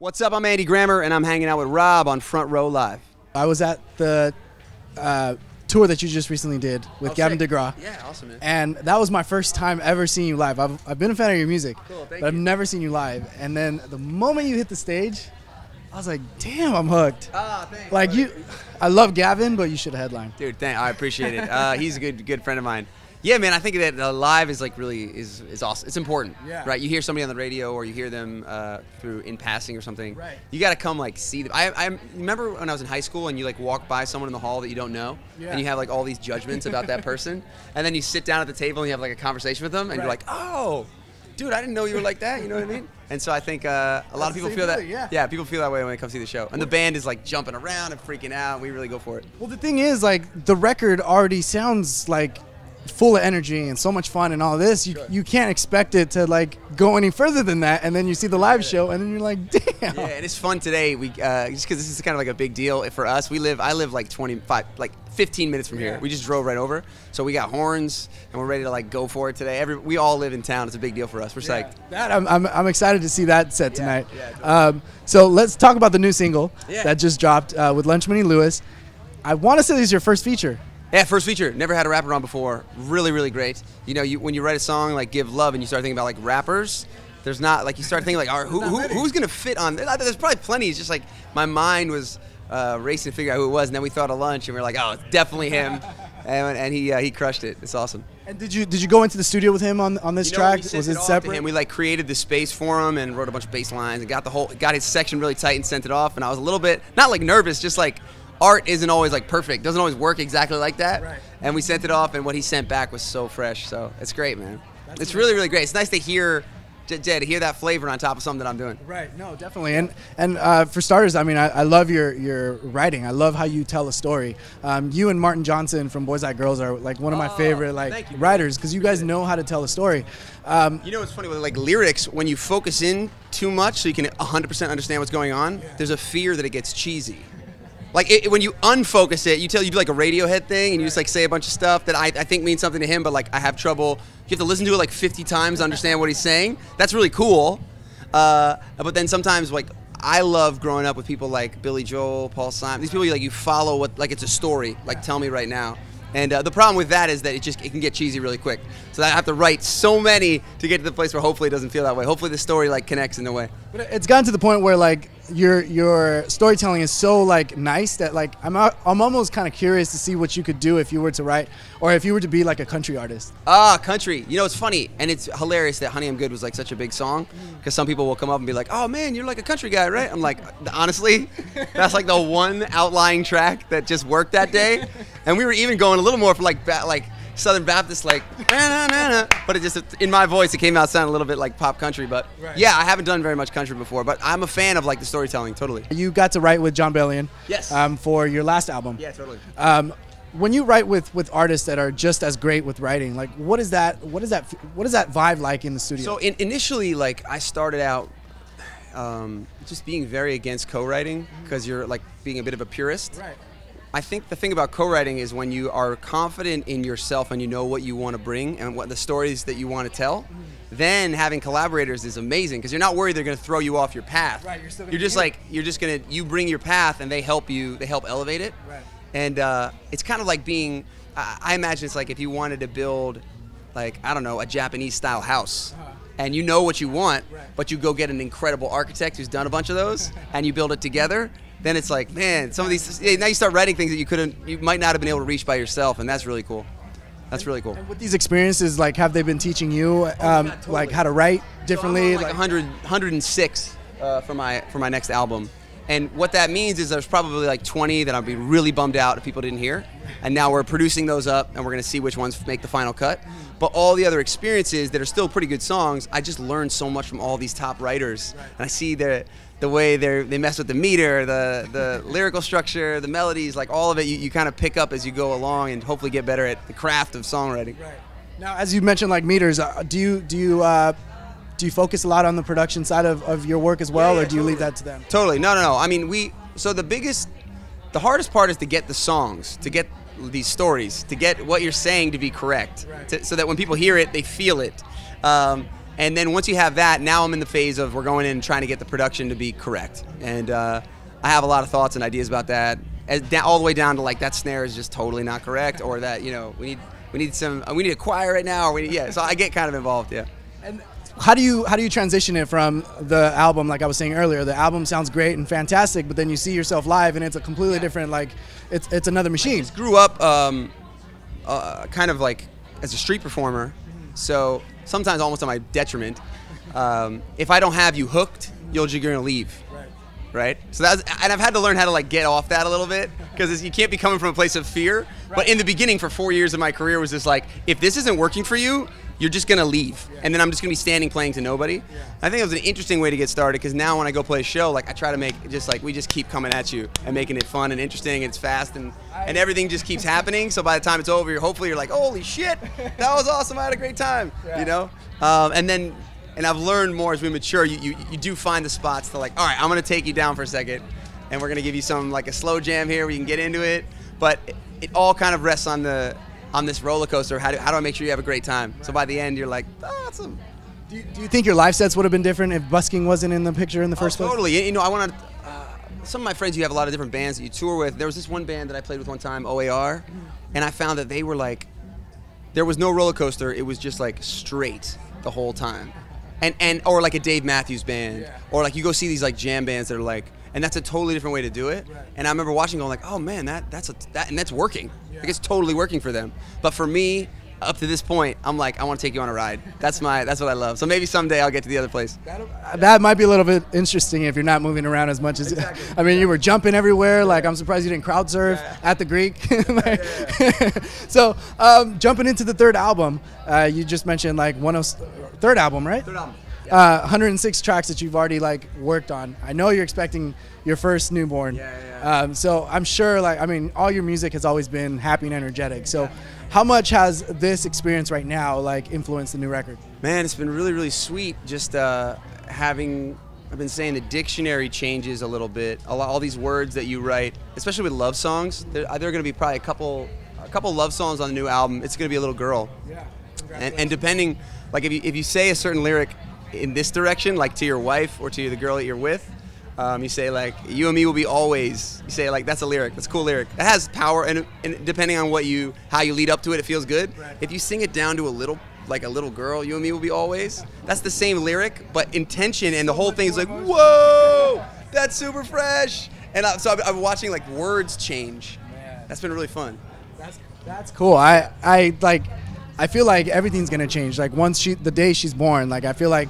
What's up? I'm Andy Grammer, and I'm hanging out with Rob on Front Row Live. I was at the tour that you just recently did with Gavin DeGraw. Yeah, awesome, man. And that was my first time ever seeing you live. I've been a fan of your music, Cool, thank but I've you. never seen you live. And then the moment you hit the stage, I was like, damn, I'm hooked. Ah, thanks. Like I love Gavin, but you should have headlined. Dude, I appreciate it. He's a good friend of mine. Yeah, man, I think that live is like really is awesome. It's important, right? You hear somebody on the radio or you hear them through in passing or something. Right. You got to come like see them. I remember when I was in high school and you like walk by someone in the hall that you don't know, and you have like all these judgments about that person, and then you sit down at the table and you have like a conversation with them, and you're like, oh, dude, I didn't know you were like that. You know what I mean? And so I think a lot of people feel that. Yeah, people feel that way when they come see the show. And the band is like jumping around and freaking out. We really go for it. Well, the thing is, like, the record already sounds like full of energy and so much fun and all this. You can't expect it to like go any further than that, and then you see the live show and then you're like, damn. Yeah, and it's fun today. We just because this is kind of like a big deal for us. I live like 15 minutes from here. We just drove right over, so we got horns and we're ready to like go for it today. We all live in town. It's a big deal for us. We're psyched. That I'm excited to see that set tonight. Yeah, so let's talk about the new single that just dropped with Lunchmoney Lewis. I want to say this is your first feature. Yeah, first feature. Never had a rapper on before. Really, really great. You know, when you write a song like "Give Love" and you start thinking about like rappers, there's not like you start thinking like, all right, who's gonna fit on? There's probably plenty. It's just like my mind was racing to figure out who it was, and then we thought of Lunch, and we were like, oh, it's definitely him, and he crushed it. It's awesome. And did you go into the studio with him on this track? Was it separate? We like created the space for him and wrote a bunch of bass lines and got his section really tight and sent it off. And I was a little bit not like nervous, just like. Art isn't always like perfect, doesn't always work exactly like that. Right. And we sent it off, and what he sent back was so fresh. So it's great, man. It's really, really great. It's nice to hear that flavor on top of something that I'm doing. Right. No, definitely. And for starters, I mean, I love your writing. I love how you tell a story. You and Martin Johnson from Boys Like Girls are like one of my favorite writers because you guys know how to tell a story. You know what's funny with like lyrics, when you focus in too much so you can 100% understand what's going on, there's a fear that it gets cheesy. Like when you unfocus it, you do like a Radiohead thing, and you just like say a bunch of stuff that I think means something to him, but like I have trouble. You have to listen to it like 50 times to understand what he's saying. That's really cool. But then sometimes like I love growing up with people like Billy Joel, Paul Simon. These people you follow what like it's a story. Like tell me right now. And the problem with that is that it can get cheesy really quick. So I have to write so many to get to the place where hopefully it doesn't feel that way. Hopefully the story like connects in a way. But it's gotten to the point where like your storytelling is so like nice that like I'm almost kind of curious to see what you could do if you were to write or if you were to be like a country artist. Country. You know, it's funny and it's hilarious that Honey I'm Good was like such a big song because some people will come up and be like, oh man, you're like a country guy, right? I'm like, honestly, that's like the one outlying track that just worked that day. And we were even going a little more for like Southern Baptist, like, but it just, in my voice, it came out sounding a little bit like pop country. But yeah, I haven't done very much country before, but I'm a fan of like the storytelling, totally. You got to write with Jon Bellion, yes, for your last album. Yeah, totally. When you write with artists that are just as great with writing, like what is that vibe like in the studio? So initially, like I started out just being very against co-writing because you're like being a bit of a purist. Right. I think the thing about co-writing is when you are confident in yourself and you know what you want to bring and what the stories that you want to tell, then having collaborators is amazing because you're not worried they're going to throw you off your path. Right, you bring your path and they help elevate it. Right. And it's kind of like being, I imagine it's like if you wanted to build like, I don't know, a Japanese style house. And you know what you want, but you go get an incredible architect who's done a bunch of those and you build it together. Then it's like, man, some of these, now you start writing things that you might not have been able to reach by yourself, and that's really cool. That's really cool. And with these experiences, like, have they been teaching you, Totally. like, how to write differently? So I'm on like 106 for my next album, and what that means is there's probably like 20 that I'd be really bummed out if people didn't hear, and now we're producing those up, and we're gonna see which ones make the final cut. But all the other experiences that are still pretty good songs, I just learned so much from all these top writers, and I see the way they mess with the meter, the lyrical structure, the melodies, like all of it, you kind of pick up as you go along and hopefully get better at the craft of songwriting. Right. Now, as you mentioned, like meters, do you focus a lot on the production side of your work as well, or do you leave that to them? Totally. No. I mean, the hardest part is to get the songs, to get these stories, to get what you're saying to be correct, so that when people hear it, they feel it. And then once you have that, now I'm in the phase of we're going in and trying to get the production to be correct. And I have a lot of thoughts and ideas about that, all the way down to like that snare is just totally not correct, or that we need a choir right now, or so I get kind of involved. Yeah. And how do you transition it from the album? Like I was saying earlier, the album sounds great and fantastic, but then you see yourself live and it's a completely different, like it's another machine. I just grew up kind of like as a street performer, so sometimes almost on my detriment. If I don't have you hooked, you're gonna leave. Right? So and I've had to learn how to like get off that a little bit, because you can't be coming from a place of fear. Right. But in the beginning, for 4 years of my career, was just like, if this isn't working for you, you're just gonna leave, and then I'm just gonna be standing playing to nobody. I think it was an interesting way to get started, because now when I go play a show, like I try to make just like we just keep coming at you and making it fun and interesting, and it's fast, and everything just keeps happening. So by the time it's over, hopefully you're like, holy shit, that was awesome, I had a great time, And I've learned more as we mature. You do find the spots to like, all right, I'm gonna take you down for a second, and we're gonna give you some like a slow jam here where you can get into it. But it all kind of rests on this roller coaster. How do I make sure you have a great time? So by the end, you're like, awesome. Do you think your live sets would have been different if busking wasn't in the picture in the first place? Totally. I want to. Some of my friends, you have a lot of different bands that you tour with. There was this one band that I played with one time, OAR, and I found that they were like, there was no roller coaster. It was just like straight the whole time. Or like a Dave Matthews Band, or like you go see these like jam bands that are like, and that's a totally different way to do it. Right. And I remember watching, going like, oh man, that's working. Yeah. Like it's totally working for them. But for me, up to this point, I'm like, I want to take you on a ride. That's what I love. So maybe someday I'll get to the other place. That might be a little bit interesting if you're not moving around as much as. Exactly. I mean, you were jumping everywhere. Like I'm surprised you didn't crowd surf at the Greek. So jumping into the third album, you just mentioned like third album, right? Third album. 106 tracks that you've already like worked on. I know you're expecting your first newborn. So I'm sure, like, I mean, all your music has always been happy and energetic. So how much has this experience right now like influenced the new record? Man, it's been really, really sweet. Just I've been saying the dictionary changes a little bit. All these words that you write, especially with love songs, there are going to be probably a couple love songs on the new album. It's going to be a little girl. Yeah. And depending, like if you say a certain lyric in this direction, like to your wife or to the girl that you're with, you say like, you and me will be always. You say like, that's a lyric. That's a cool lyric. It has power, and depending on how you lead up to it, it feels good. Right. If you sing it down to a little girl, you and me will be always. That's the same lyric, but intention and the whole thing is like, whoa, that's super fresh. And so I'm watching like words change. Man. That's been really fun. That's cool. I feel like everything's gonna change. Like the day she's born, like I feel like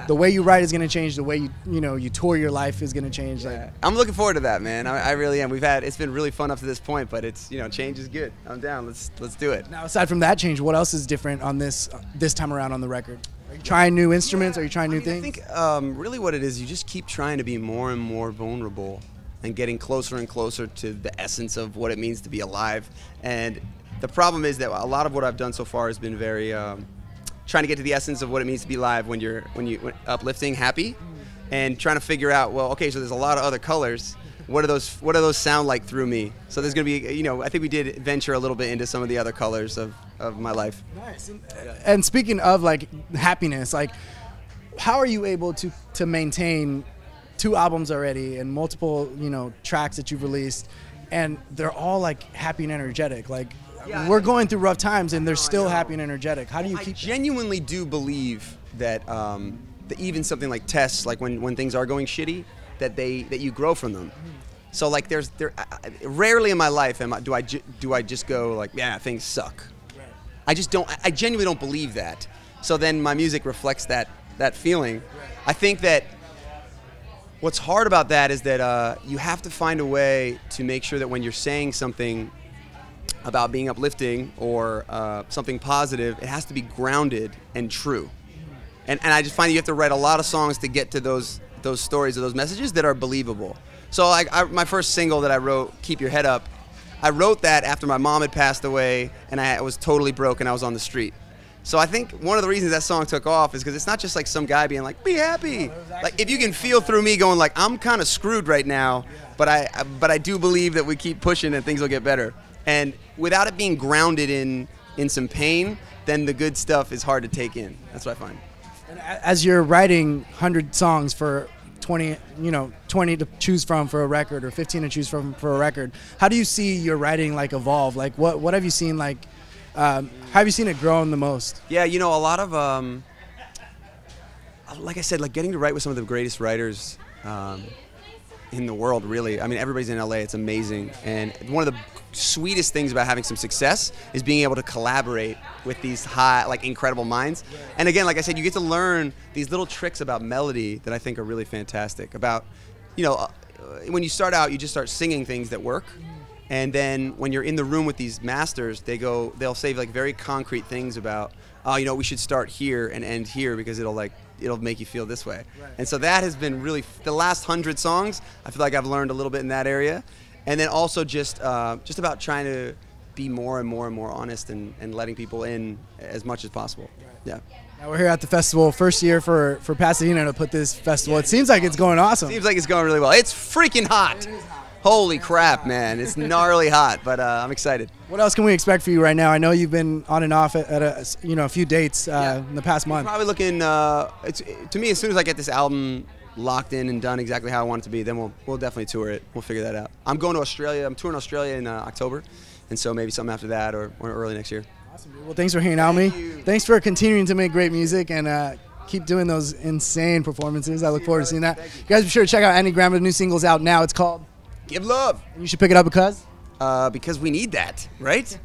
the way you write is gonna change. The way you tour your life is gonna change. Like I'm looking forward to that, man. I really am. It's been really fun up to this point, but it's change is good. I'm down. Let's do it. Now, aside from that change, what else is different on this time around on the record? Are you trying new instruments? Are you trying new things? I think really what it is, you just keep trying to be more and more vulnerable and getting closer and closer to the essence of what it means to be alive. And the problem is that a lot of what I've done so far has been very trying to get to the essence of what it means to be live when you're uplifting, happy, and trying to figure out, well, okay, so there's a lot of other colors. What do those sound like through me? So there's going to be, I think we did venture a little bit into some of the other colors of my life. Nice. And speaking of like happiness, like how are you able to maintain 2 albums already and multiple, tracks that you've released, and they're all like happy and energetic? Like we're going through rough times and they're still happy and energetic. How do you keep? I genuinely do believe that even something like tests, like when things are going shitty, that you grow from them. So like rarely in my life do I just go like, yeah, things suck. Right. I genuinely don't believe that. So then my music reflects that feeling. Right. I think that what's hard about that is that you have to find a way to make sure that when you're saying something about being uplifting or something positive, it has to be grounded and true. And I just find you have to write a lot of songs to get to those stories or those messages that are believable. So like my first single that I wrote, Keep Your Head Up, I wrote that after my mom had passed away and I was totally broke and I was on the street. So I think one of the reasons that song took off is because it's not just like some guy being like, be happy. Like if you can feel through me going like, I'm kind of screwed right now, but I do believe that we keep pushing and things will get better. And without it being grounded in some pain, then the good stuff is hard to take in. That's what I find. And as you're writing 100 songs for 20 to choose from for a record, or 15 to choose from for a record, how do you see your writing like evolve? Like what have you seen, like how have you seen it growing the most? Yeah, you know, a lot of like I said, like getting to write with some of the greatest writers in the world, really. I mean, everybody's in LA, it's amazing. And one of the sweetest things about having some success is being able to collaborate with these high, like incredible minds. And again, like I said, you get to learn these little tricks about melody that I think are really fantastic. About, you know, when you start out, you just start singing things that work. And then when you're in the room with these masters, they'll say like very concrete things about, oh, you know, we should start here and end here because it'll make you feel this way. Right. And so that has been really, the last 100 songs, I feel like I've learned a little bit in that area. And then also just about trying to be more and more honest and letting people in as much as possible. Right. Yeah. Now we're here at the festival, first year for Pasadena to put this festival. It seems like it's going awesome. Seems like it's going really well. It's freaking hot. It is hot. Holy crap, man. It's gnarly hot, but I'm excited. What else can we expect for you right now? I know you've been on and off at a few dates in the past month. Probably looking, to me, as soon as I get this album locked in and done exactly how I want it to be, then we'll definitely tour it. We'll figure that out. I'm going to Australia. I'm touring Australia in October, and so maybe something after that or early next year. Awesome, dude. Well, thanks for hanging out with me. Thanks for continuing to make great music and keep doing those insane performances. I look forward to seeing that. You guys be sure to check out Andy Graham. The new single's out now. It's called Give Love. And you should pick it up because? Because we need that, right?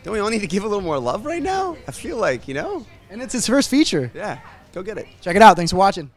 Don't we all need to give a little more love right now? I feel like, you know? And it's his first feature. Yeah, go get it. Check it out. Thanks for watching.